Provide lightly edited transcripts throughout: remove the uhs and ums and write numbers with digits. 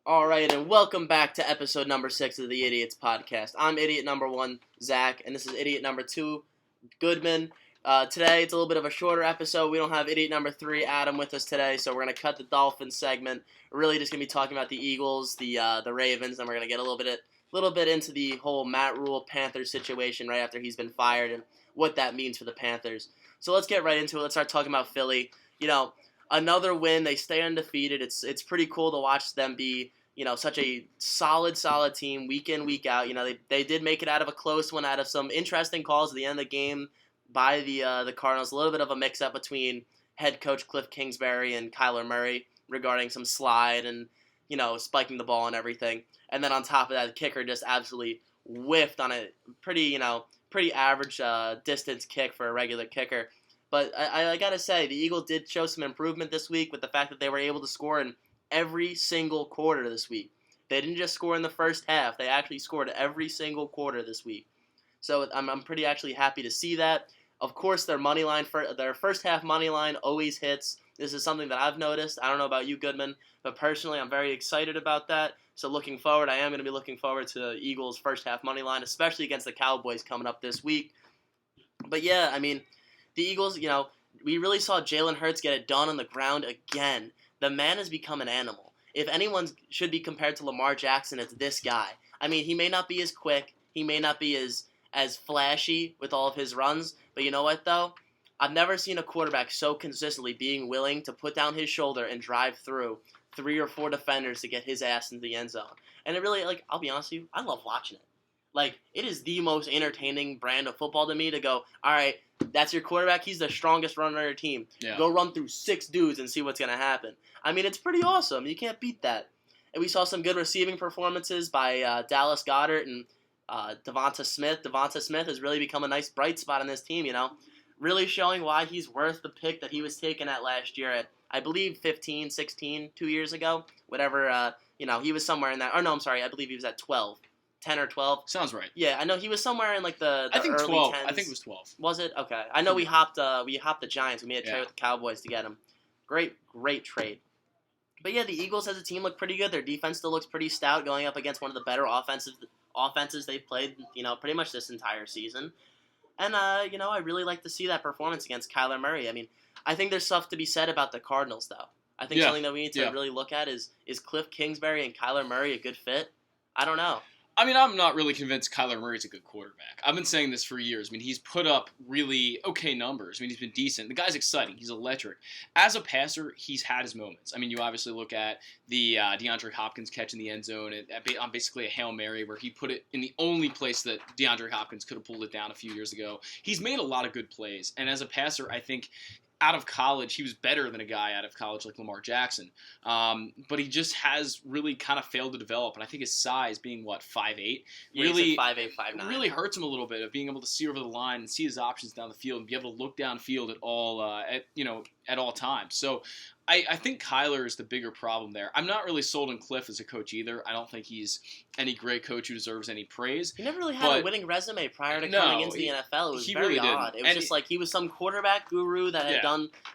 All right, and welcome back to episode number 6 of the Idiots podcast. I'm idiot number 1, Zach, and this is idiot number 2, Goodman. Today, it's a little bit of a shorter episode. We don't have idiot number 3, Adam, with us today, so we're going to cut the Dolphins segment. We're really just going to be talking about the Eagles, the Ravens, and we're going to get a little bit into the whole Matt Rhule Panthers situation right after he's been fired and what that means for the Panthers. So let's get right into it. Let's start talking about Philly. Another win. They stay undefeated. It's pretty cool to watch them be such a solid team week in, week out. They did make it out of a close one, out of some interesting calls at the end of the game by the Cardinals. A little bit of a mix-up between head coach Cliff Kingsbury and Kyler Murray regarding some slide and, spiking the ball and everything. And then on top of that, the kicker just absolutely whiffed on a pretty average distance kick for a regular kicker. But I got to say, the Eagles did show some improvement this week with the fact that they were able to score in every single quarter this week. They didn't just score in the first half. They actually scored every single quarter this week. So I'm pretty actually happy to see that. Of course, their first half money line always hits. This is something that I've noticed. I don't know about you, Goodman, but personally, I'm very excited about that. So looking forward, I am going to be looking forward to the Eagles' first half money line, especially against the Cowboys coming up this week. But yeah, the Eagles, we really saw Jalen Hurts get it done on the ground again. The man has become an animal. If anyone should be compared to Lamar Jackson, it's this guy. He may not be as quick. He may not be as flashy with all of his runs. But you know what, though? I've never seen a quarterback so consistently being willing to put down his shoulder and drive through 3 or 4 defenders to get his ass into the end zone. And it really, I'll be honest with you, I love watching it. It is the most entertaining brand of football to me to go, all right, that's your quarterback. He's the strongest runner on your team. Yeah. Go run through 6 dudes and see what's going to happen. It's pretty awesome. You can't beat that. And we saw some good receiving performances by Dallas Goedert and Devonta Smith. Devonta Smith has really become a nice bright spot on this team, really showing why he's worth the pick that he was taken at last year at, I believe, 15, 16, 2 years ago. Whatever, he was somewhere in that. Or no, I'm sorry, I believe he was at 12. 10 or 12. Sounds right. Yeah, I know he was somewhere in the I think early 12. 10s. I think it was 12. Was it? Okay. I know we hopped the Giants. We made a trade with the Cowboys to get him. Great trade. But yeah, the Eagles as a team look pretty good. Their defense still looks pretty stout going up against one of the better offenses they've played, pretty much this entire season. And I really like to see that performance against Kyler Murray. I think there's stuff to be said about the Cardinals though. I think something that we need to really look at is Cliff Kingsbury and Kyler Murray a good fit? I don't know. I'm not really convinced Kyler Murray's a good quarterback. I've been saying this for years. He's put up really okay numbers. He's been decent. The guy's exciting. He's electric. As a passer, he's had his moments. You obviously look at the DeAndre Hopkins catch in the end zone on basically a Hail Mary where he put it in the only place that DeAndre Hopkins could have pulled it down a few years ago. He's made a lot of good plays. And as a passer, I think out of college, he was better than a guy out of college like Lamar Jackson. But he just has really kind of failed to develop. And I think his size, being 5'8", really 5'8", 5'9", really hurts him a little bit of being able to see over the line and see his options down the field and be able to look downfield at all times. So I think Kyler is the bigger problem there. I'm not really sold on Cliff as a coach either. I don't think he's any great coach who deserves any praise. He never really had a winning resume prior to coming into the NFL. It was very odd. It was just he was some quarterback guru that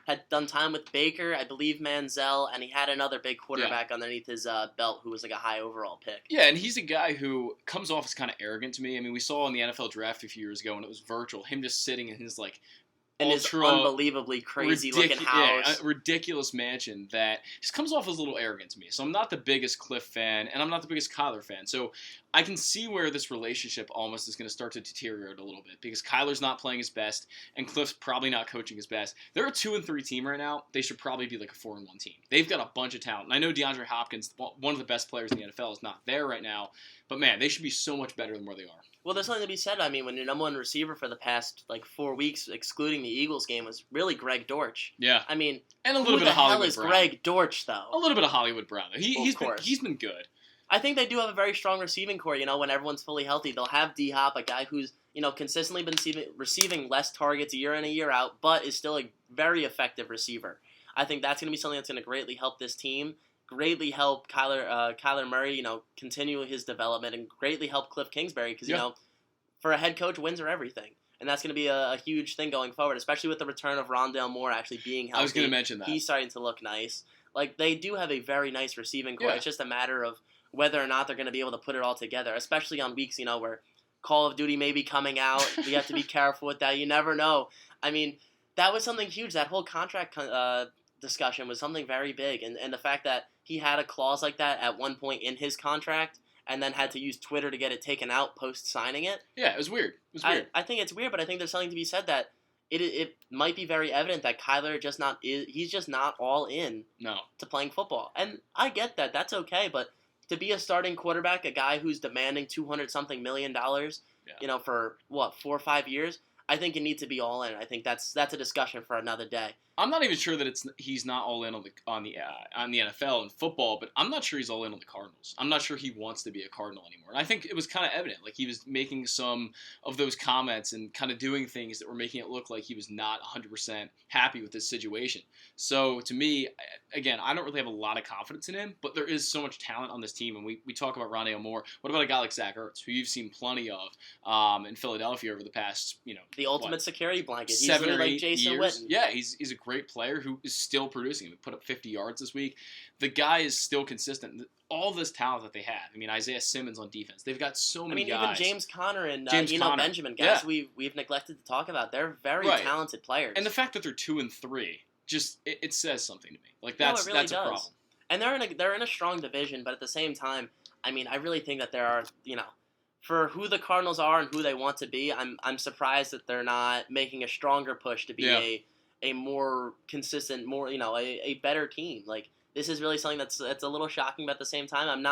had done time with Baker, I believe Manziel, and he had another big quarterback underneath his belt who was a high overall pick. Yeah, and he's a guy who comes off as kind of arrogant to me. We saw in the NFL draft a few years ago when it was virtual, him just sitting in his in his unbelievably crazy-looking house. A ridiculous mansion that just comes off as a little arrogant to me. So I'm not the biggest Cliff fan, and I'm not the biggest Kyler fan. So I can see where this relationship almost is going to start to deteriorate a little bit because Kyler's not playing his best, and Cliff's probably not coaching his best. They're a 2-3 team right now. They should probably be a 4-1 team. They've got a bunch of talent. And I know DeAndre Hopkins, one of the best players in the NFL, is not there right now. But, man, they should be so much better than where they are. Well, there's something to be said. When your number one receiver for the past 4 weeks, excluding the Eagles game, was really Greg Dortch. Yeah. And a little bit of Hollywood Brown. Who the hell is Greg Dortch, though? A little bit of Hollywood Brown. He's been good. I think they do have a very strong receiving core. When everyone's fully healthy, they'll have D-Hop, a guy who's consistently been receiving less targets year in and year out, but is still a very effective receiver. I think that's going to be something that's going to greatly help this team. Greatly help Kyler Murray, continue his development, and greatly help Cliff Kingsbury because, for a head coach, wins are everything. And that's going to be a huge thing going forward, especially with the return of Rondale Moore actually being healthy. I was going to mention that. He's starting to look nice. Like, they do have a very nice receiving core. Yeah. It's just a matter of whether or not they're going to be able to put it all together, especially on weeks, where Call of Duty may be coming out. We have to be careful with that. You never know. I mean, that was something huge. That whole contract discussion was something very big. And the fact that he had a clause like that at one point in his contract and then had to use Twitter to get it taken out post-signing it. Yeah, it was weird. I think it's weird, but I think there's something to be said that it might be very evident that Kyler he's just not all in to playing football. And I get that. That's okay, but to be a starting quarterback, a guy who's demanding $200-something million, for 4 or 5 years, I think you need to be all in. I think that's a discussion for another day. I'm not even sure that he's not all in on the NFL and football, but I'm not sure he's all in on the Cardinals. I'm not sure he wants to be a Cardinal anymore. And I think it was kind of evident. Like, he was making some of those comments and kind of doing things that were making it look like he was not 100% happy with this situation. So to me, again, I don't really have a lot of confidence in him, but there is so much talent on this team. And we talk about Rondale Moore. What about a guy like Zach Ertz, who you've seen plenty of in Philadelphia over the past, the ultimate security blanket. He's 7 or 8 like Jason years. Witten. Yeah, he's a great player who is still producing. He put up 50 yards this week. The guy is still consistent. All this talent that they have. I mean, Isaiah Simmons on defense. They've got so many guys. Even James Conner and Conner. Benjamin, guys we've neglected to talk about. They're very talented players. And the fact that they're 2 and 3, just it says something to me. Like, that's a problem. And they're in a strong division, but at the same time, I mean, I really think that there are, for who the Cardinals are and who they want to be, I'm surprised that they're not making a stronger push to be a more consistent, more a better team. Like, this is really something that's a little shocking, but at the same time,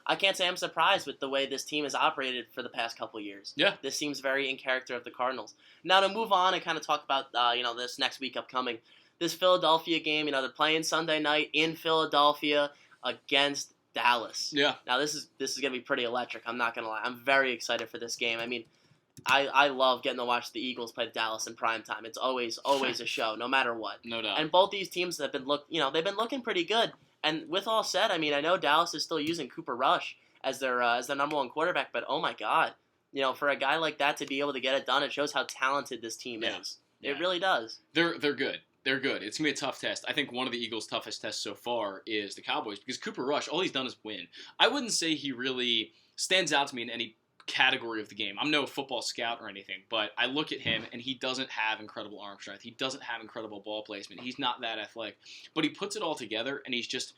I can't say I'm surprised with the way this team has operated for the past couple of years. Yeah, this seems very in character of the Cardinals. Now to move on and kind of talk about this next week upcoming, this Philadelphia game. They're playing Sunday night in Philadelphia against Dallas. Yeah. Now this is gonna be pretty electric. I'm not gonna lie. I'm very excited for this game. I mean, I love getting to watch the Eagles play Dallas in prime time. It's always a show, no matter what. No doubt. And both these teams have been they've been looking pretty good. And with all said, I mean, I know Dallas is still using Cooper Rush as their number one quarterback, but oh my God, for a guy like that to be able to get it done, it shows how talented this team is. It really does. They're good. They're good. It's going to be a tough test. I think one of the Eagles' toughest tests so far is the Cowboys, because Cooper Rush, all he's done is win. I wouldn't say he really stands out to me in any category of the game. I'm no football scout or anything, but I look at him and he doesn't have incredible arm strength. He doesn't have incredible ball placement. He's not that athletic, but he puts it all together and he's just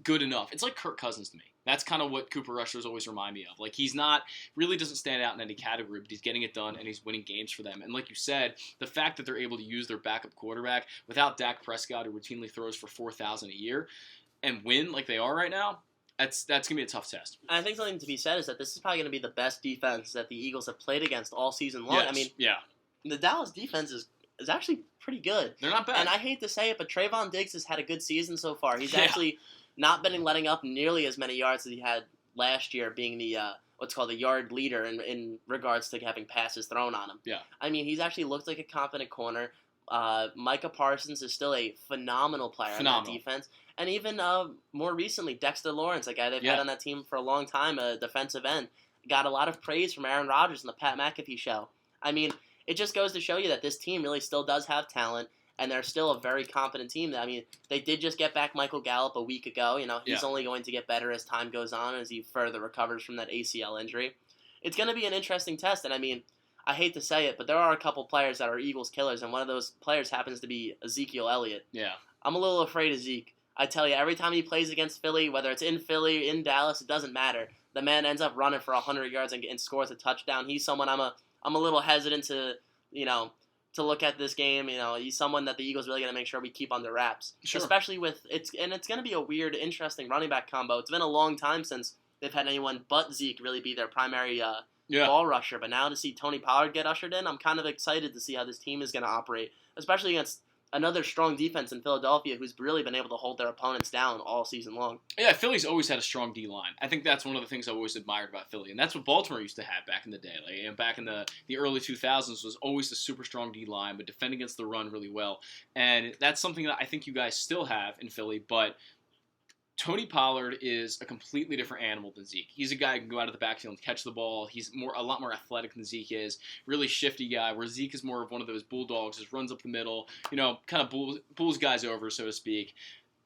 good enough. It's like Kirk Cousins to me. That's kind of what Cooper Rushers always remind me of. Like, he's not, really doesn't stand out in any category, but he's getting it done and he's winning games for them. And like you said, the fact that they're able to use their backup quarterback without Dak Prescott, who routinely throws for $4,000 a year, and win like they are right now, that's going to be a tough test. And I think something to be said is that this is probably going to be the best defense that the Eagles have played against all season long. Yes. I mean, yeah. The Dallas defense is actually pretty good. They're not bad. And I hate to say it, but Trayvon Diggs has had a good season so far. He's actually not been letting up nearly as many yards as he had last year, being the what's called the yard leader in regards to having passes thrown on him. Yeah. I mean, he's actually looked like a competent corner. Micah Parsons is still a phenomenal player on that defense. And even more recently, Dexter Lawrence, a guy they've had on that team for a long time, a defensive end, got a lot of praise from Aaron Rodgers in the Pat McAfee show. I mean, it just goes to show you that this team really still does have talent, and they're still a very competent team. I mean, they did just get back Michael Gallup a week ago. He's only going to get better as time goes on, as he further recovers from that ACL injury. It's going to be an interesting test, and I mean, I hate to say it, but there are a couple players that are Eagles killers, and one of those players happens to be Ezekiel Elliott. Yeah. I'm a little afraid of Zeke. I tell you, every time he plays against Philly, whether it's in Philly, in Dallas, it doesn't matter. The man ends up running for 100 yards and scores a touchdown. He's someone I'm a little hesitant to look at this game. He's someone that the Eagles really got to make sure we keep under wraps. Sure. Especially it's going to be a weird, interesting running back combo. It's been a long time since they've had anyone but Zeke really be their primary ball rusher. But now to see Tony Pollard get ushered in, I'm kind of excited to see how this team is going to operate, especially against another strong defense in Philadelphia who's really been able to hold their opponents down all season long. Yeah, Philly's always had a strong D-line. I think that's one of the things I've always admired about Philly, and that's what Baltimore used to have back in the day. Back in the early 2000s was always a super strong D-line, but defend against the run really well. And that's something that I think you guys still have in Philly, but Tony Pollard is a completely different animal than Zeke. He's a guy who can go out of the backfield and catch the ball. He's a lot more athletic than Zeke is. Really shifty guy, where Zeke is more of one of those bulldogs, just runs up the middle, kind of bulls guys over, so to speak.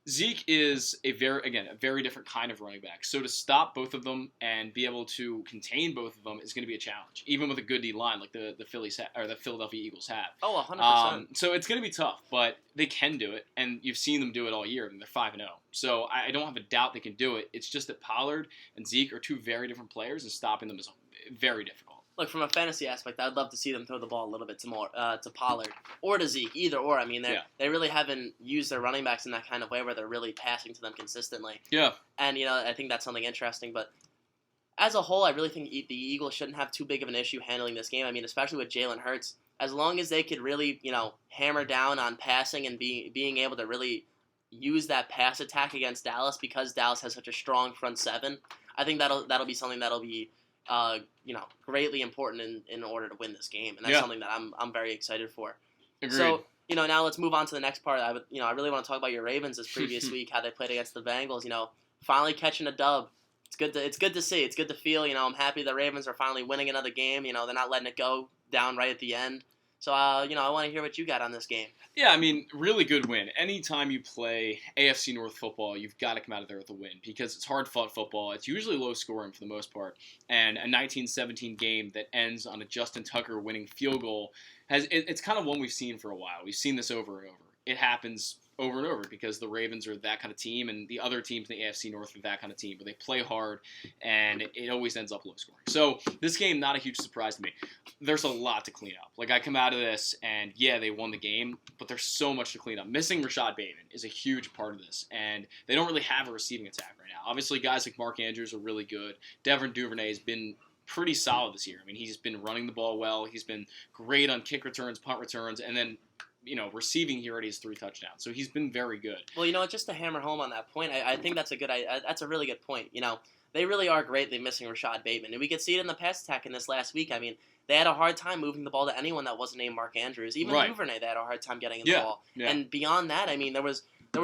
Zeke is a very different kind of running back. So to stop both of them and be able to contain both of them is going to be a challenge, even with a good D line like the Philadelphia Eagles have. Oh, 100%. So it's going to be tough, but they can do it, and you've seen them do it all year. I mean, they're 5-0, so I don't have a doubt they can do it. It's just that Pollard and Zeke are two very different players, and stopping them is very difficult. Look, from a fantasy aspect, I'd love to see them throw the ball a little bit to Pollard or to Zeke, either or. I mean, they really haven't used their running backs in that kind of way where they're really passing to them consistently. Yeah. And, I think that's something interesting. But as a whole, I really think the Eagles shouldn't have too big of an issue handling this game. I mean, especially with Jalen Hurts. As long as they could really, hammer down on passing and being able to really use that pass attack against Dallas because Dallas has such a strong front seven, I think that'll be something that'll be greatly important in order to win this game, and that's something that I'm very excited for. Agreed. So, now let's move on to the next part. I really want to talk about your Ravens this previous week, how they played against the Bengals. Finally catching a dub. It's good to see. It's good to feel. I'm happy the Ravens are finally winning another game. They're not letting it go down right at the end. So, I want to hear what you got on this game. Yeah, I mean, really good win. Anytime you play AFC North football, you've got to come out of there with a win because it's hard-fought football. It's usually low scoring for the most part. And a 19-17 game that ends on a Justin Tucker winning field goal, it's kind of one we've seen for a while. We've seen this over and over. It happens over and over because the Ravens are that kind of team and the other teams in the AFC North are that kind of team, but they play hard and it always ends up low scoring. So this game, not a huge surprise to me. There's a lot to clean up. Like I come out of this and they won the game, but there's so much to clean up. Missing Rashad Bateman is a huge part of this, and they don't really have a receiving attack right now. Obviously guys like Mark Andrews are really good. Devin Duvernay has been pretty solid this year. I mean, he's been running the ball well. He's been great on kick returns, punt returns, and then receiving, he already has 3 touchdowns. So he's been very good. Well, just to hammer home on that point, I think that's that's a really good point. They really are greatly missing Rashad Bateman. And we could see it in the pass attack in this last week. I mean, they had a hard time moving the ball to anyone that wasn't named Mark Andrews. Even Duvernay, they had a hard time getting in the ball. Yeah. And beyond that, I mean, there was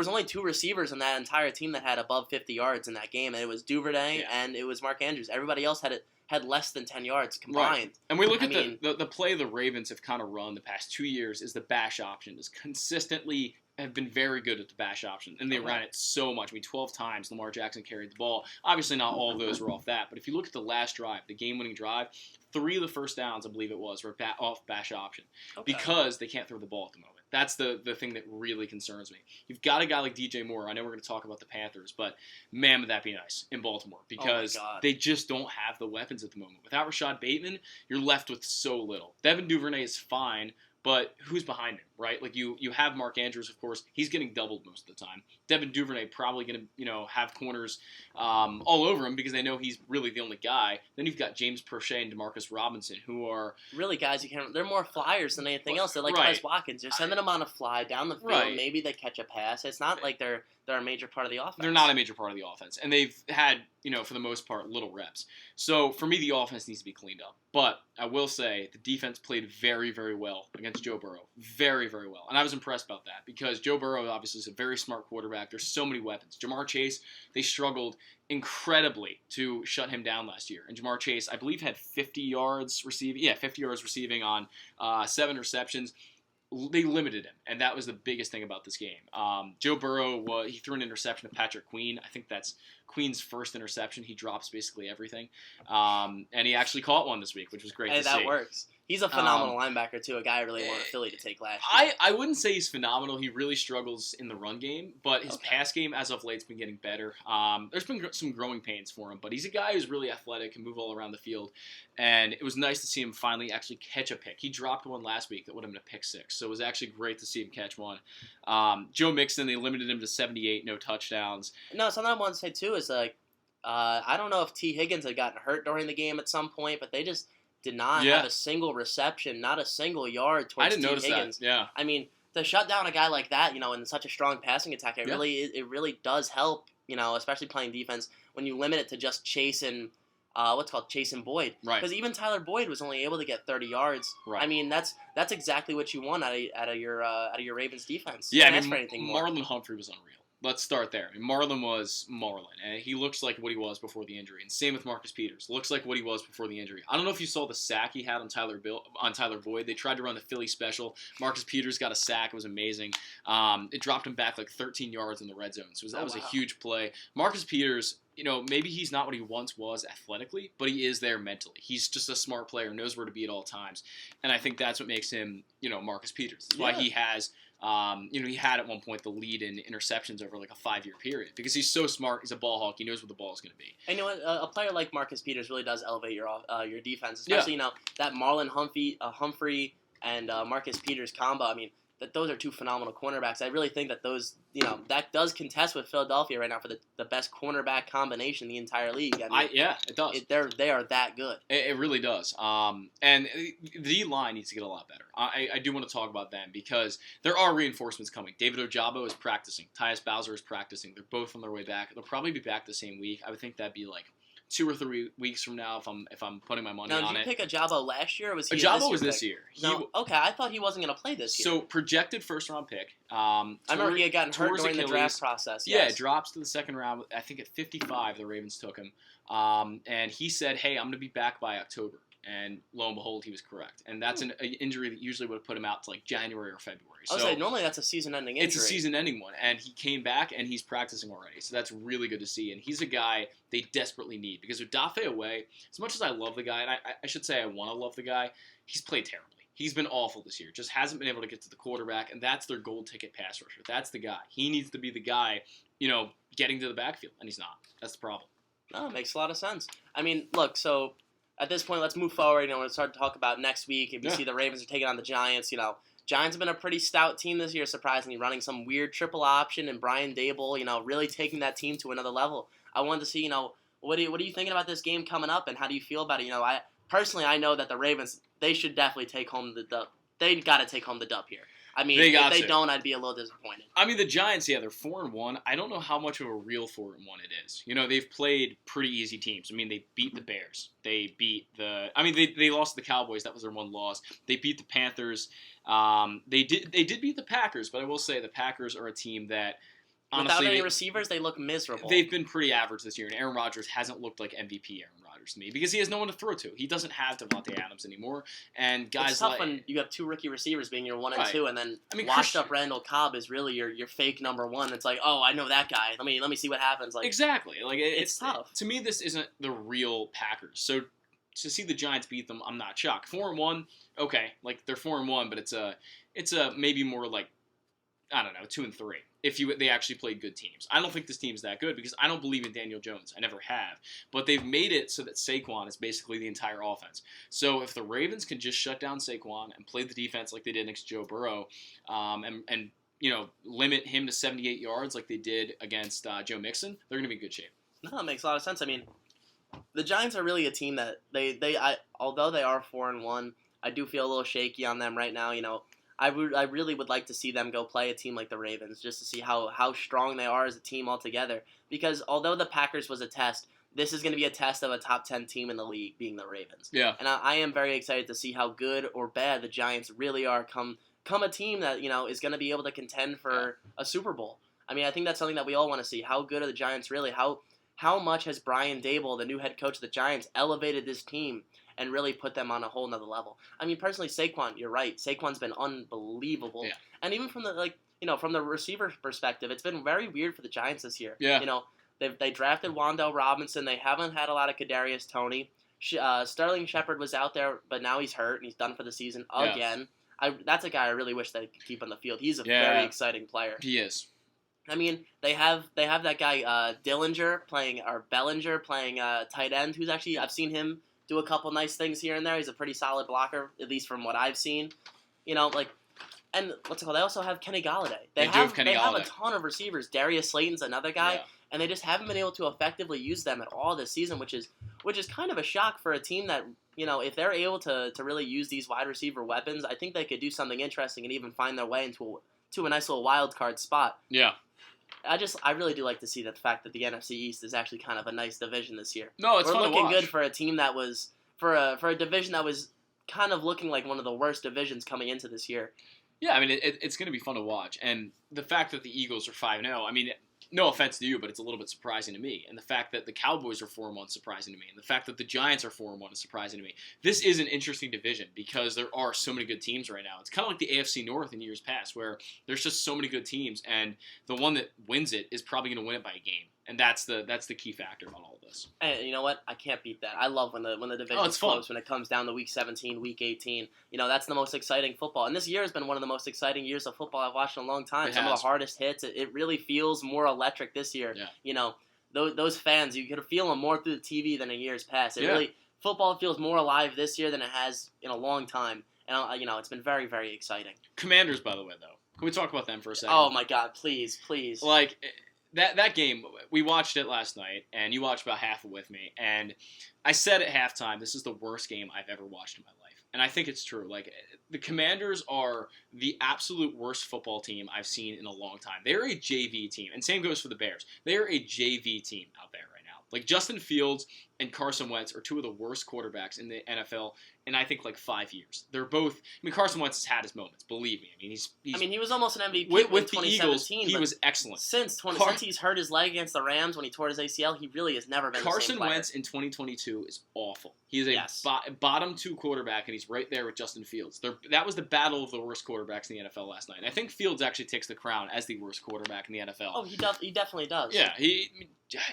only 2 receivers in that entire team that had above 50 yards in that game, and it was Duvernay and it was Mark Andrews. Everybody else had less than 10 yards combined. Right. And we look at the play the Ravens have kind of run the past 2 years is the bash option. Is consistently have been very good at the bash option, and they ran it so much. I mean, 12 times Lamar Jackson carried the ball. Obviously, not all of those were off that, but if you look at the last drive, the game-winning drive, 3 of the first downs, I believe it was, were off bash option because they can't throw the ball at the moment. That's the thing that really concerns me. You've got a guy like DJ Moore. I know we're going to talk about the Panthers, but man, would that be nice in Baltimore because they just don't have the weapons at the moment. Without Rashad Bateman, you're left with so little. Devin Duvernay is fine, but who's behind him, right? Like you have Mark Andrews, of course. He's getting doubled most of the time. Devin Duvernay probably going to have corners all over him because they know he's really the only guy. Then you've got James Prochet and Demarcus Robinson, who are really guys they're more flyers than anything else. They're like Wes Watkins. You're sending them on a fly down the field. Right. Maybe they catch a pass. It's not like they're a major part of the offense. They're not a major part of the offense, and they've had for the most part little reps. So for me, the offense needs to be cleaned up. But I will say the defense played very, very well against Joe Burrow. Very, very well. And I was impressed about that because Joe Burrow obviously is a very smart quarterback. There's so many weapons. Jamar Chase, they struggled incredibly to shut him down last year. And Jamar Chase, I believe, had 50 yards receiving. Yeah, 50 yards receiving on 7 receptions. They limited him, and that was the biggest thing about this game. Joe Burrow, he threw an interception to Patrick Queen. I think that's Queen's first interception. He drops basically everything. And he actually caught one this week, which was great to see. That works. He's a phenomenal linebacker, too, a guy I really wanted Philly to take last year. I wouldn't say he's phenomenal. He really struggles in the run game, but his pass game as of late has been getting better. There's been some growing pains for him, but he's a guy who's really athletic and move all around the field, and it was nice to see him finally actually catch a pick. He dropped one last week that would have been a pick 6, so it was actually great to see him catch one. Joe Mixon, they limited him to 78, no touchdowns. No, something I want to say, too, is I don't know if T. Higgins had gotten hurt during the game at some point, but they just did not have a single reception, not a single yard towards T. Higgins. That, yeah. I mean, to shut down a guy like that, in such a strong passing attack, it really does help, especially playing defense when you limit it to just chasing Boyd. Right. Because even Tyler Boyd was only able to get 30 yards. Right. I mean, that's exactly what you want out of your Ravens defense. Yeah, Can't ask for anything more. Marlon Humphrey was unreal. let's start there. I mean, Marlon was Marlon, and he looks like what he was before the injury. And same with Marcus Peters. Looks like what he was before the injury. I don't know if you saw the sack he had on Tyler Boyd. They tried to run the Philly special. Marcus Peters got a sack. It was amazing. It dropped him back like 13 yards in the red zone. So that was a huge play. Marcus Peters, maybe he's not what he once was athletically, but he is there mentally. He's just a smart player, knows where to be at all times. And I think that's what makes him, Marcus Peters. That's why he has, he had at one point the lead in interceptions over like a 5-year period because he's so smart. He's a ball hawk. He knows where the ball is going to be. And you know what? A player like Marcus Peters really does elevate your defense, especially, that Marlon Humphrey and Marcus Peters combo. I mean, those are two phenomenal cornerbacks. I really think that those, that does contest with Philadelphia right now for the best cornerback combination in the entire league. I mean, it does. They are that good. It really does. And the line needs to get a lot better. I do want to talk about them because there are reinforcements coming. David Ojabo is practicing. Tyus Bowser is practicing. They're both on their way back. They'll probably be back the same week. I would think that'd be like 2 or 3 weeks from now if I'm putting my money on it. Now, did you pick Ojabo last year, or was he Ojabo was this year? Okay, I thought he wasn't going to play this year. So, projected first-round pick. I remember he had gotten hurt during the draft process. Yes. Yeah, it drops to the second round. I think at 55, the Ravens took him. And he said, hey, I'm going to be back by October. And lo and behold, he was correct. And that's an injury that usually would have put him out to like January or February. I was saying, normally that's a season-ending injury. It's a season-ending one. And he came back, and he's practicing already. So that's really good to see. And he's a guy they desperately need. Because with Dafe away, as much as I love the guy, and I should say I want to love the guy, he's played terribly. He's been awful this year. Just hasn't been able to get to the quarterback, and that's their gold ticket pass rusher. That's the guy. He needs to be the guy, getting to the backfield, and he's not. That's the problem. No, it makes a lot of sense. I mean, look, so at this point, let's move forward. We'll start to talk about next week. If you see the Ravens are taking on the Giants, Giants have been a pretty stout team this year, surprisingly, running some weird triple option, and Brian Dable, really taking that team to another level. I wanted to see, what are you thinking about this game coming up, and how do you feel about it? I know that the Ravens, they should definitely take home the dub. They got to take home the dub here. I mean, if they don't, I'd be a little disappointed. I mean, the Giants, they're 4-1. I don't know how much of a real 4-1 it is. They've played pretty easy teams. I mean, they beat the Bears. They beat they lost to the Cowboys. That was their one loss. They beat the Panthers. They did beat the Packers, but I will say the Packers are a team that, honestly, without any receivers, they look miserable. They've been pretty average this year, and Aaron Rodgers hasn't looked like MVP Aaron Rodgers to me because he has no one to throw to. He doesn't have Devontae Adams anymore, and guys it's tough when you have 2 rookie receivers being your 1 and 2, and then washed up Randall Cobb is really your fake number 1. It's like, oh, I know that guy. Let me see what happens. Like exactly, like it's tough. To me, this isn't the real Packers. So to see the Giants beat them, I'm not shocked. 4-1, okay, like they're 4-1, but it's a maybe more like, I don't know, 2-3. If they actually played good teams. I don't think this team's that good because I don't believe in Daniel Jones. I never have. But they've made it so that Saquon is basically the entire offense. So if the Ravens can just shut down Saquon and play the defense like they did against Joe Burrow, and limit him to 78 yards like they did against Joe Mixon, they're going to be in good shape. No, it makes a lot of sense. I mean, the Giants are really a team that although they are 4-1, I do feel a little shaky on them right now. I really would like to see them go play a team like the Ravens just to see how strong they are as a team altogether. Because although the Packers was a test, this is going to be a test of a top 10 team in the league being the Ravens. Yeah. And I am very excited to see how good or bad the Giants really are come a team that, is going to be able to contend for a Super Bowl. I mean, I think that's something that we all want to see. How good are the Giants really? How much has Brian Dable, the new head coach of the Giants, elevated this team and really put them on a whole nother level? I mean, personally, Saquon, you're right. Saquon's been unbelievable. Yeah. And even from the receiver perspective, it's been very weird for the Giants this year. Yeah. They drafted Wan'Dale Robinson. They haven't had a lot of Kadarius Toney. Sterling Shepard was out there, but now he's hurt and he's done for the season again. That's a guy I really wish they could keep on the field. He's a very exciting player. He is. I mean, they have that guy Bellinger playing tight end, who's actually, I've seen him do a couple nice things here and there. He's a pretty solid blocker, at least from what I've seen. And what's it called? They also have Kenny Galladay. They have a ton of receivers. Darius Slayton's another guy, and they just haven't been able to effectively use them at all this season, which is kind of a shock for a team that, if they're able to really use these wide receiver weapons, I think they could do something interesting and even find their way into a nice little wild card spot. Yeah. I really do like to see the fact that the NFC East is actually kind of a nice division this year. No, it's We're fun to looking watch. good for a team that was for a division that was kind of looking like one of the worst divisions coming into this year. Yeah, I mean it's going to be fun to watch, and the fact that the Eagles are 5-0, I mean no offense to you, but it's a little bit surprising to me. And the fact that the Cowboys are 4-1 is surprising to me. And the fact that the Giants are 4-1 is surprising to me. This is an interesting division because there are so many good teams right now. It's kind of like the AFC North in years past where there's just so many good teams, and the one that wins it is probably going to win it by a game. And that's the key factor about all of this. And you know what? I can't beat that. I love when the division's close, when it comes down to week 17, week 18. That's the most exciting football. And this year has been one of the most exciting years of football I've watched in a long time. Some of the hardest hits. It really feels more electric this year. Yeah. Those fans, you could feel them more through the TV than in years past. Football feels more alive this year than it has in a long time. And it's been very, very exciting. Commanders, by the way, though. Can we talk about them for a second? Oh my God, please. Like that game, we watched it last night, and you watched about half of it with me. And I said at halftime, this is the worst game I've ever watched in my life. And I think it's true. Like, the Commanders are the absolute worst football team I've seen in a long time. They're a JV team, and same goes for the Bears. They're a JV team out there right now. Like, Justin Fields and Carson Wentz are two of the worst quarterbacks in the NFL in, I think, like 5 years. They're both. Carson Wentz has had his moments. Believe me. He was almost an MVP with the 2017. Eagles. He was excellent. Since he's hurt his leg against the Rams when he tore his ACL, he really has never been. Carson the same Wentz in 2022 is awful. He is a bottom 2 quarterback, and he's right there with Justin Fields. That was the battle of the worst quarterbacks in the NFL last night. And I think Fields actually takes the crown as the worst quarterback in the NFL. Oh, he definitely does. Yeah,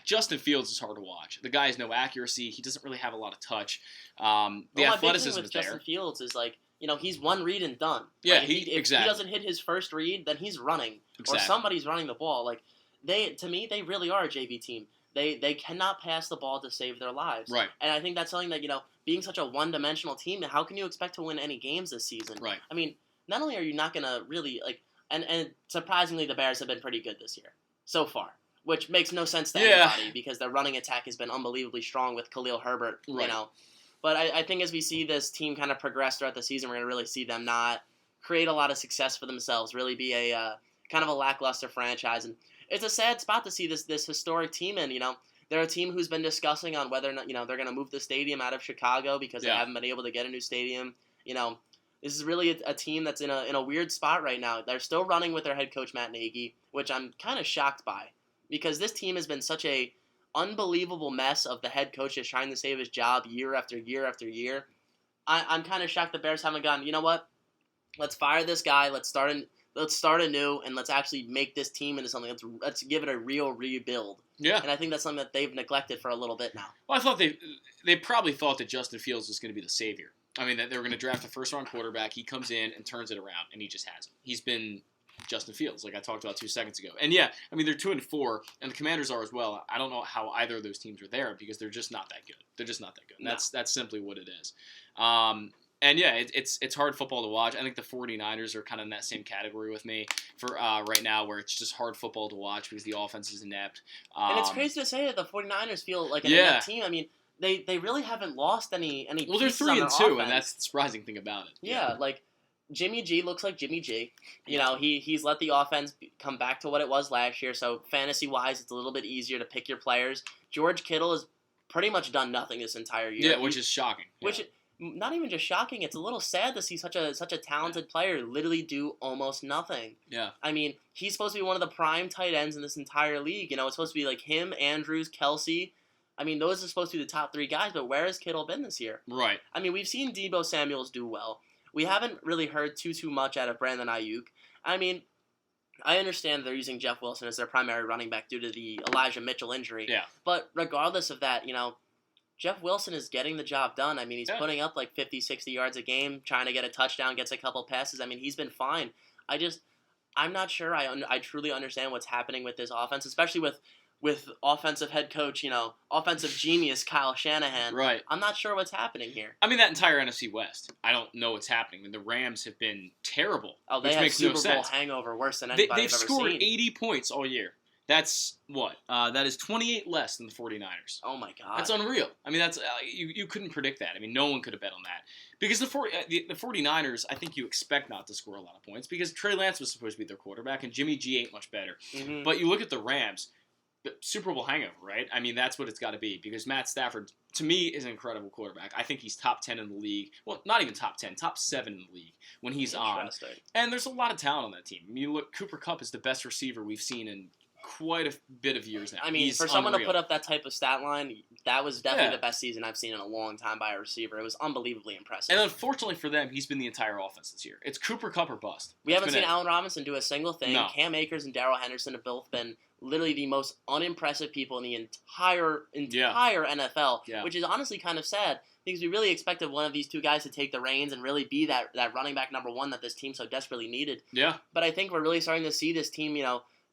Justin Fields is hard to watch. The guy has no accuracy. He doesn't really have a lot of touch. The athleticism is there. Justin Fields is like, he's one read and done. Yeah, like, if he doesn't hit his first read, then he's running. Exactly. Or somebody's running the ball. Like, to me, they really are a JV team. They cannot pass the ball to save their lives. Right. And I think that's something that, being such a one-dimensional team, how can you expect to win any games this season? Right. Not only are you not going to really, and surprisingly, the Bears have been pretty good this year so far. Which makes no sense to anybody because their running attack has been unbelievably strong with Khalil Herbert, right. But I think as we see this team kind of progress throughout the season, we're going to really see them not create a lot of success for themselves, really be a kind of a lackluster franchise. And it's a sad spot to see this historic team in, They're a team who's been discussing on whether or not, they're going to move the stadium out of Chicago because they haven't been able to get a new stadium. This is really a team that's in a weird spot right now. They're still running with their head coach, Matt Nagy, which I'm kind of shocked by. Because this team has been such a unbelievable mess of the head coach just trying to save his job year after year after year. I'm kind of shocked the Bears haven't gone, you know what? Let's fire this guy. Let's start anew, and let's actually make this team into something. Let's give it a real rebuild. Yeah. And I think that's something that they've neglected for a little bit now. Well, I thought they probably thought that Justin Fields was going to be the savior. That they were going to draft a first-round quarterback. He comes in and turns it around, and he just hasn't. He's been Justin Fields, like I talked about 2 seconds ago. And yeah, they're 2-4, and the Commanders are as well. I don't know how either of those teams are there because they're just not that good. They're just not that good. And that's simply what it is. And yeah, it's hard football to watch. I think the 49ers are kind of in that same category with me for right now, where it's just hard football to watch because the offense is inept. And it's crazy to say that the 49ers feel like an inept team. They really haven't lost any. Well, they're 3-2, and that's the surprising thing about it. Yeah, like Jimmy G looks like Jimmy G. He's let the offense come back to what it was last year, so fantasy-wise, it's a little bit easier to pick your players. George Kittle has pretty much done nothing this entire year. Yeah, which is shocking. Not even just shocking, it's a little sad to see such a talented player literally do almost nothing. Yeah. He's supposed to be one of the prime tight ends in this entire league. It's supposed to be like him, Andrews, Kelsey. Those are supposed to be the top 3 guys, but where has Kittle been this year? Right. We've seen Deebo Samuels do well. We haven't really heard too much out of Brandon Ayuk. I understand they're using Jeff Wilson as their primary running back due to the Elijah Mitchell injury. Yeah. But regardless of that, Jeff Wilson is getting the job done. He's putting up like 50, 60 yards a game, trying to get a touchdown, gets a couple passes. He's been fine. I'm not sure I truly understand what's happening with this offense, especially with offensive head coach, offensive genius Kyle Shanahan. Right. I'm not sure what's happening here. That entire NFC West, I don't know what's happening. The Rams have been terrible. Oh, they have Super Bowl hangover worse than anybody They've I've ever scored seen. 80 points all year. That's what? That is 28 less than the 49ers. Oh, my God. That's unreal. That's you couldn't predict that. No one could have bet on that. Because the 49ers, I think you expect not to score a lot of points because Trey Lance was supposed to be their quarterback and Jimmy G ain't much better. Mm-hmm. But you look at the Rams, the Super Bowl hangover, right? That's what it's got to be because Matt Stafford, to me, is an incredible quarterback. I think he's top 10 in the league. Well, not even top 10, top 7 in the league when he's on. And there's a lot of talent on that team. You look, Cooper Kupp is the best receiver we've seen in quite a bit of years now. I mean, He's for someone unreal. to put up that type of stat line, that was definitely the best season I've seen in a long time by a receiver. It was unbelievably impressive. And unfortunately for them, he's been the entire offense this year. It's Cooper Kupp or bust. We haven't seen Allen Robinson do a single thing. No. Cam Akers and Darrell Henderson have both been literally the most unimpressive people in the entire NFL, which is honestly kind of sad because we really expected one of these two guys to take the reins and really be that running back number one that this team so desperately needed. Yeah. But I think we're really starting to see this team,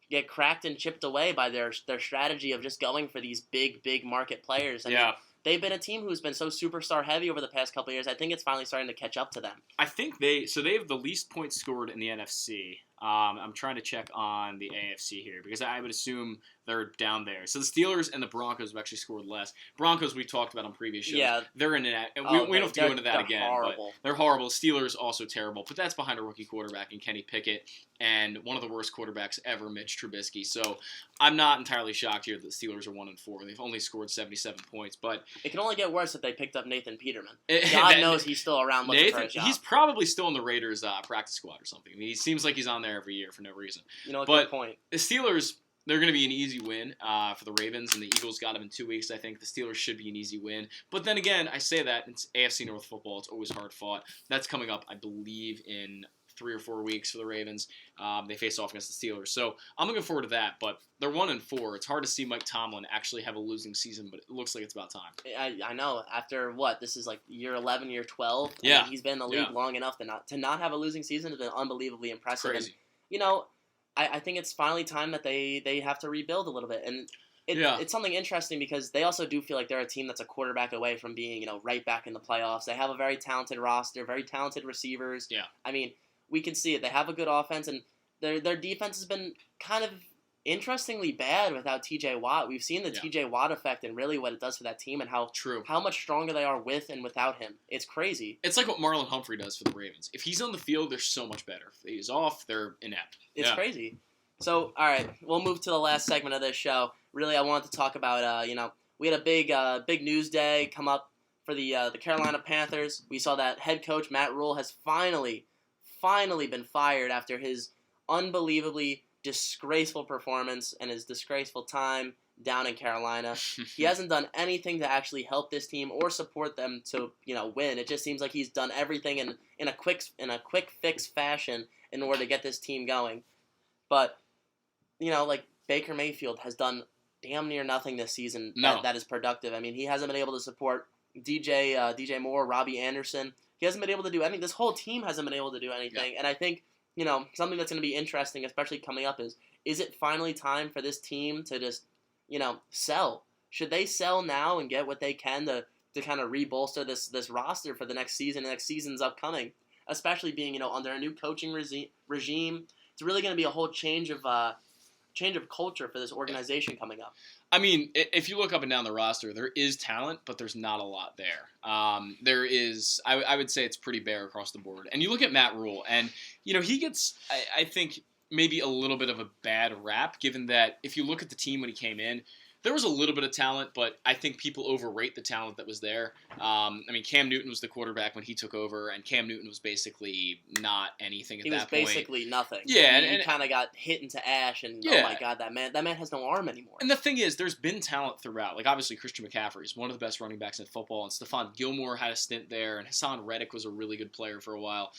get cracked and chipped away by their strategy of just going for these big market players. I mean, they've been a team who's been so superstar heavy over the past couple of years. I think it's finally starting to catch up to them. I think they have the least points scored in the NFC. I'm trying to check on the AFC here because I would assume they're down there. So the Steelers and the Broncos have actually scored less. Broncos we talked about on previous shows. Yeah. They're in it. We don't have to go into that again. Horrible. But they're horrible. Steelers also terrible. But that's behind a rookie quarterback in Kenny Pickett and one of the worst quarterbacks ever, Mitch Trubisky. So I'm not entirely shocked here that the Steelers are 1-4. They've only scored 77 points. But it can only get worse if they picked up Nathan Peterman. God knows he's still around looking for a job. He's probably still in the Raiders practice squad or something. I mean, he seems like he's on there every year for no reason. Good point. The Steelers, they're going to be an easy win for the Ravens, and the Eagles got them in 2 weeks. I think the Steelers should be an easy win. But then again, I say that, it's AFC North football. It's always hard fought. That's coming up, I believe, in 3 or 4 weeks for the Ravens. They face off against the Steelers. So I'm looking forward to that, but they're 1-4. It's hard to see Mike Tomlin actually have a losing season, but it looks like it's about time. I know. After what? This is like year 11, year 12? Yeah. I mean, he's been in the league long enough to not have a losing season has been unbelievably impressive. Crazy. And, I think it's finally time that they have to rebuild a little bit. And it's something interesting because they also do feel like they're a team that's a quarterback away from being, right back in the playoffs. They have a very talented roster, very talented receivers. Yeah. I mean, we can see it. They have a good offense, and their defense has been kind of interestingly bad without T.J. Watt. We've seen the T.J. Watt effect and really what it does for that team and how much stronger they are with and without him. It's crazy. It's like what Marlon Humphrey does for the Ravens. If he's on the field, they're so much better. If he's off, they're inept. It's crazy. So, all right, we'll move to the last segment of this show. Really, I wanted to talk about, we had a big news day come up for the Carolina Panthers. We saw that head coach Matt Rhule has finally been fired after his unbelievably disgraceful performance and his disgraceful time down in Carolina. He hasn't done anything to actually help this team or support them to, win. It just seems like he's done everything in a quick fix fashion in order to get this team going. But, Baker Mayfield has done damn near nothing this season that is productive. I mean, he hasn't been able to support DJ Moore, Robbie Anderson. He hasn't been able to do anything. This whole team hasn't been able to do anything. And I think, something that's going to be interesting, especially coming up, is it finally time for this team to just, sell? Should they sell now and get what they can to kind of re-bolster this roster for the next season and next season's upcoming? Especially being, under a new coaching regime. It's really going to be a whole change of culture for this organization coming up. I mean, if you look up and down the roster, there is talent, but there's not a lot there. There is, I would say it's pretty bare across the board. And you look at Matt Rhule, and, he gets, I think, maybe a little bit of a bad rap, given that if you look at the team when he came in, there was a little bit of talent, but I think people overrate the talent that was there. Cam Newton was the quarterback when he took over, and Cam Newton was basically not anything at that point. He was basically nothing. Yeah, he kind of got hit into ash, and oh my God, that man has no arm anymore. And the thing is, there's been talent throughout. Like, obviously, Christian McCaffrey is one of the best running backs in football, and Stephon Gilmore had a stint there, and Hassan Reddick was a really good player for a while.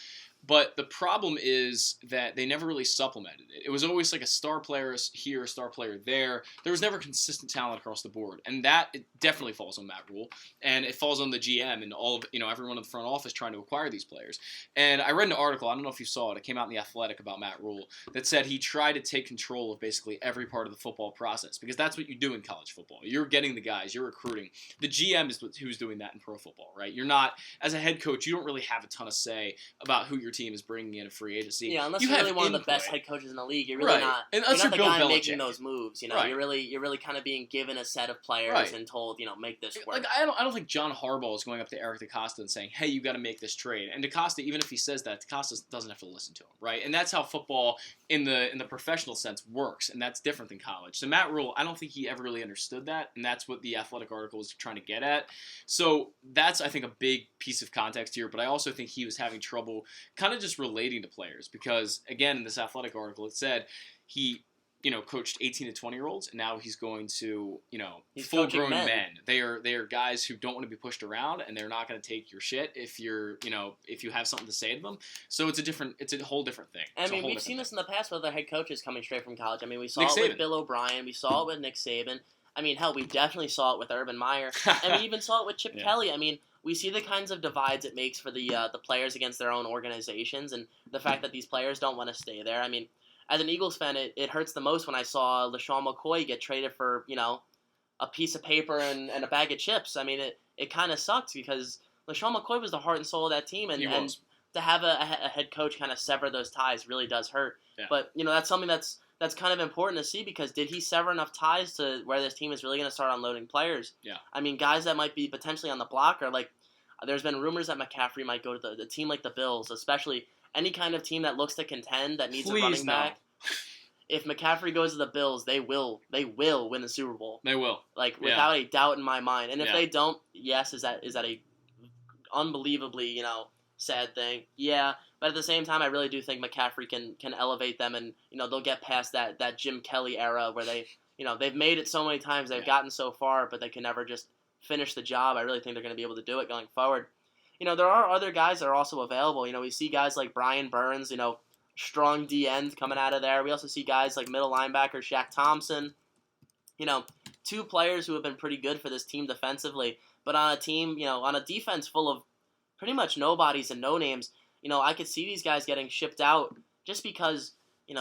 But the problem is that they never really supplemented it. It was always like a star player here, a star player there. There was never consistent talent across the board. And that it definitely falls on Matt Rhule. And it falls on the GM and all of, everyone in the front office trying to acquire these players. And I read an article, I don't know if you saw it, it came out in The Athletic about Matt Rhule, that said he tried to take control of basically every part of the football process. Because that's what you do in college football. You're getting the guys, you're recruiting. The GM is who's doing that in pro football, right? You're not, as a head coach, you don't really have a ton of say about who your team is bringing in a free agency. Yeah, unless you're really one of the best head coaches in the league, you're really not. And you're not the guy making those moves. You're really kind of being given a set of players and told, make this work. Like I don't think John Harbaugh is going up to Eric DeCosta and saying, "Hey, you got to make this trade." And DeCosta, even if he says that, DeCosta doesn't have to listen to him, right? And that's how football in the professional sense works, and that's different than college. So Matt Rhule, I don't think he ever really understood that, and that's what the Athletic article was trying to get at. So that's, I think, a big piece of context here. But I also think he was having trouble kind of just relating to players. Because, again, in this Athletic article, it said he coached 18 to 20-year-olds, and now he's going to, He's full-grown coaching men. They are guys who don't want to be pushed around, and they're not going to take your shit if you have something to say to them. So it's a whole different thing. I mean, we've seen this in the past with other head coaches coming straight from college. I mean, we saw Nick it Saban. with Bill O'Brien. We saw it with Nick Saban. I mean, hell, we definitely saw it with Urban Meyer. And we even saw it with Chip Yeah. Kelly. I mean, we see the kinds of divides it makes for the players against their own organizations, and the fact that these players don't want to stay there. I mean, as an Eagles fan, it hurts the most when I saw LaShawn McCoy get traded for, a piece of paper and a bag of chips. I mean, it kind of sucks because LaShawn McCoy was the heart and soul of that team, and to have a head coach kind of sever those ties really does hurt. Yeah. But, that's something that's kind of important to see, because did he sever enough ties to where this team is really going to start unloading players? Yeah. I mean, guys that might be potentially on the block are like, there's been rumors that McCaffrey might go to the team like the Bills, especially any kind of team that looks to contend that needs a running back. If McCaffrey goes to the Bills, they will win the Super Bowl. They will. Without a doubt in my mind. And if they don't, yes, is that a unbelievably, sad thing? Yeah. But at the same time, I really do think McCaffrey can elevate them, and they'll get past that Jim Kelly era where they've made it so many times, they've gotten so far, but they can never just finish the job. I really think they're going to be able to do it going forward. There are other guys that are also available. We see guys like Brian Burns, strong D end coming out of there. We also see guys like middle linebacker Shaq Thompson. Two players who have been pretty good for this team defensively, but on a team, on a defense full of pretty much nobodies and no names, I could see these guys getting shipped out just because,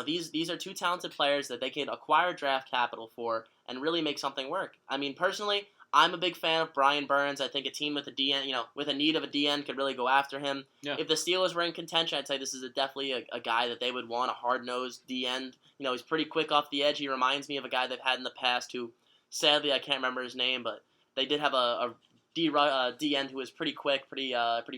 these are two talented players that they could acquire draft capital for and really make something work. I mean, personally, I'm a big fan of Brian Burns. I think a team with a DN, with a need of a DN could really go after him. Yeah. If the Steelers were in contention, I'd say this is definitely a guy that they would want, a hard-nosed DN. He's pretty quick off the edge. He reminds me of a guy they've had in the past who, sadly, I can't remember his name, but they did have a DN who was pretty quick, pretty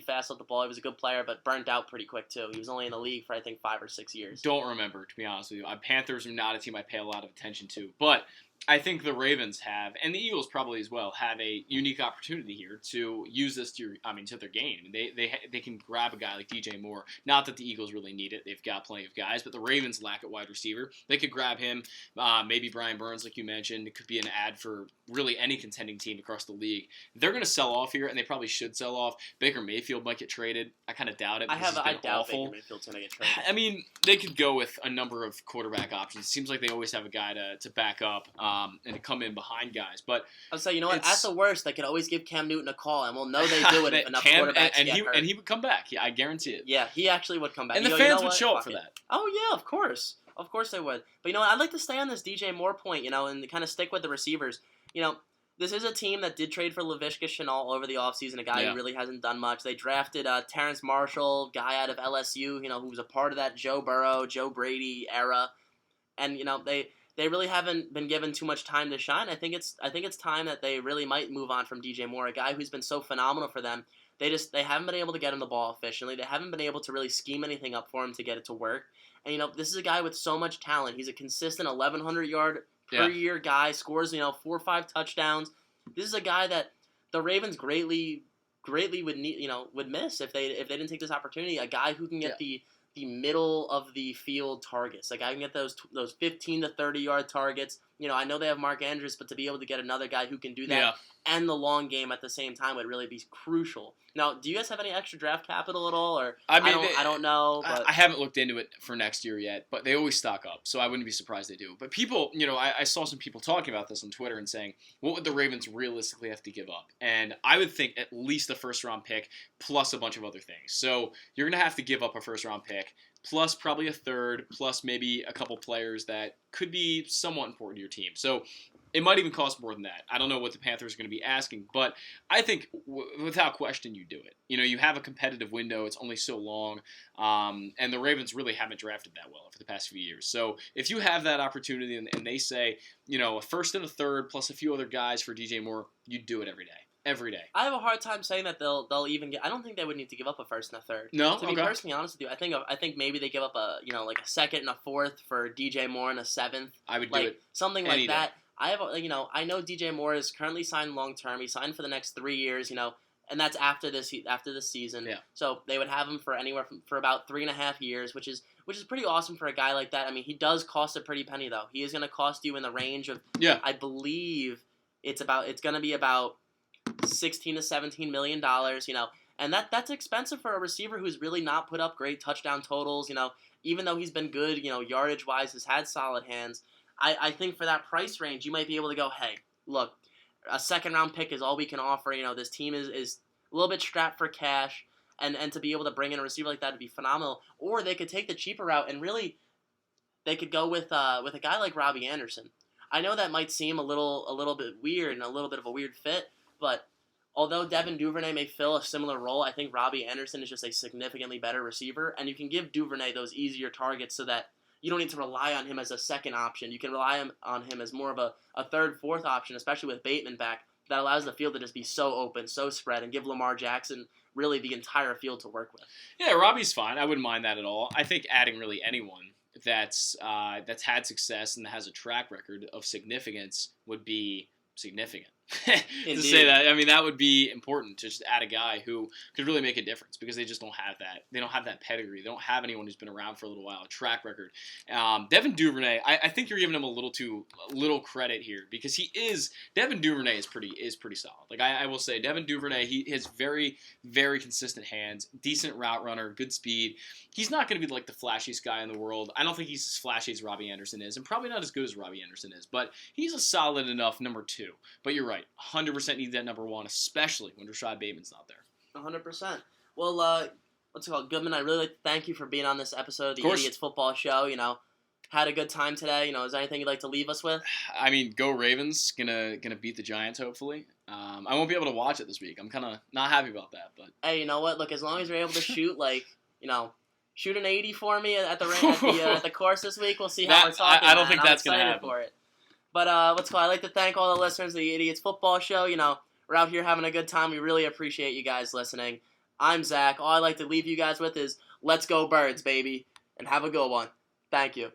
fast off the ball. He was a good player, but burnt out pretty quick, too. He was only in the league for, I think, 5 or 6 years. Don't remember, to be honest with you. Panthers are not a team I pay a lot of attention to, but I think the Ravens have, and the Eagles probably as well, have a unique opportunity here to use this to their game. They can grab a guy like DJ Moore. Not that the Eagles really need it; they've got plenty of guys. But the Ravens lack at wide receiver. They could grab him, maybe Brian Burns, like you mentioned. It could be an ad for really any contending team across the league. They're going to sell off here, and they probably should sell off. Baker Mayfield might get traded. I kind of doubt it. I doubt Baker Mayfield's going to get traded. I mean, they could go with a number of quarterback options. It seems like they always have a guy to back up and to come in behind guys. But I'll say, you know what? At the worst, they could always give Cam Newton a call, and we'll know they do it if enough quarterbacks get hurt. And he would come back. Yeah, I guarantee it. Yeah, he actually would come back. And the fans would show up for that. Oh, yeah, of course. Of course they would. But you know what? I'd like to stay on this DJ Moore point, and kind of stick with the receivers. This is a team that did trade for Laviska Shenault over the offseason, a guy who really hasn't done much. They drafted Terrence Marshall, guy out of LSU, who was a part of that Joe Burrow, Joe Brady era. And, they really haven't been given too much time to shine. I think it's time that they really might move on from DJ Moore, a guy who's been so phenomenal for them. They haven't been able to get him the ball efficiently. They haven't been able to really scheme anything up for him to get it to work. And this is a guy with so much talent. He's a consistent 1,100 yard per year guy, scores 4 or 5 touchdowns. This is a guy that the Ravens greatly would need, would miss if they didn't take this opportunity. A guy who can get the middle of the field targets. Like I can get those 15 to 30 yard targets. I know they have Mark Andrews, but to be able to get another guy who can do that and the long game at the same time would really be crucial. Now, do you guys have any extra draft capital at all, or I don't know. But I haven't looked into it for next year yet, but they always stock up, so I wouldn't be surprised they do. But people, I saw some people talking about this on Twitter and saying, what would the Ravens realistically have to give up? And I would think at least a first-round pick plus a bunch of other things. So you're going to have to give up a first-round pick plus probably a third, plus maybe a couple players that could be somewhat important to your team. So it might even cost more than that. I don't know what the Panthers are going to be asking, but I think without question you do it. You have a competitive window. It's only so long, and the Ravens really haven't drafted that well over the past few years. So if you have that opportunity and they say, a first and a third plus a few other guys for DJ Moore, you do it every day. Every day. I have a hard time saying that they'll even get. I don't think they would need to give up a first and a third. No, to be personally honest with you, I think maybe they give up a like a second and a fourth for DJ Moore and a seventh. I would do it something like that. I have I know DJ Moore is currently signed long term. He signed for the next 3 years. and that's after this season. Yeah. So they would have him for for about 3.5 years, which is pretty awesome for a guy like that. I mean, he does cost a pretty penny though. He is going to cost you in the range of I believe it's going to be about $16 to $17 million. And that's expensive for a receiver who's really not put up great touchdown totals. Even though he's been good, yardage wise, has had solid hands. I think for that price range, you might be able to go, hey, look, a second-round pick is all we can offer. This team is a little bit strapped for cash, and to be able to bring in a receiver like that would be phenomenal. Or they could take the cheaper route and really they could go with a guy like Robbie Anderson. I know that might seem a little bit weird and a little bit of a weird fit, but although Devin Duvernay may fill a similar role, I think Robbie Anderson is just a significantly better receiver, and you can give Duvernay those easier targets so that you don't need to rely on him as a second option. You can rely on him as more of a third, fourth option, especially with Bateman back. That allows the field to just be so open, so spread, and give Lamar Jackson really the entire field to work with. Yeah, Robbie's fine. I wouldn't mind that at all. I think adding really anyone that's had success and has a track record of significance would be significant. To say that, I mean, that would be important to just add a guy who could really make a difference because they just don't have that. They don't have that pedigree. They don't have anyone who's been around for a little while, a track record. Devin Duvernay, I think you're giving him a little credit here because Devin Duvernay is pretty solid. Like I will say, Devin Duvernay, he has very, very consistent hands, decent route runner, good speed. He's not going to be like the flashiest guy in the world. I don't think he's as flashy as Robbie Anderson is, and probably not as good as Robbie Anderson is, but he's a solid enough number 2. But you're right, 100% need that number 1, especially when Rashad Bateman's not there. 100%. Well, what's it called, Goodman? I really like to thank you for being on this episode of the Idiots Football Show. Had a good time today. Is there anything you'd like to leave us with? I mean, go Ravens. Gonna beat the Giants, hopefully. I won't be able to watch it this week. I'm kind of not happy about that, but hey, you know what? Look, as long as you're able to shoot shoot an 80 for me at the course this week. We'll see how we're talking. I don't think that's going to happen. For it. But I'd like to thank all the listeners of the Idiots Football Show. We're out here having a good time. We really appreciate you guys listening. I'm Zach. All I'd like to leave you guys with is let's go Birds, baby, and have a good one. Thank you.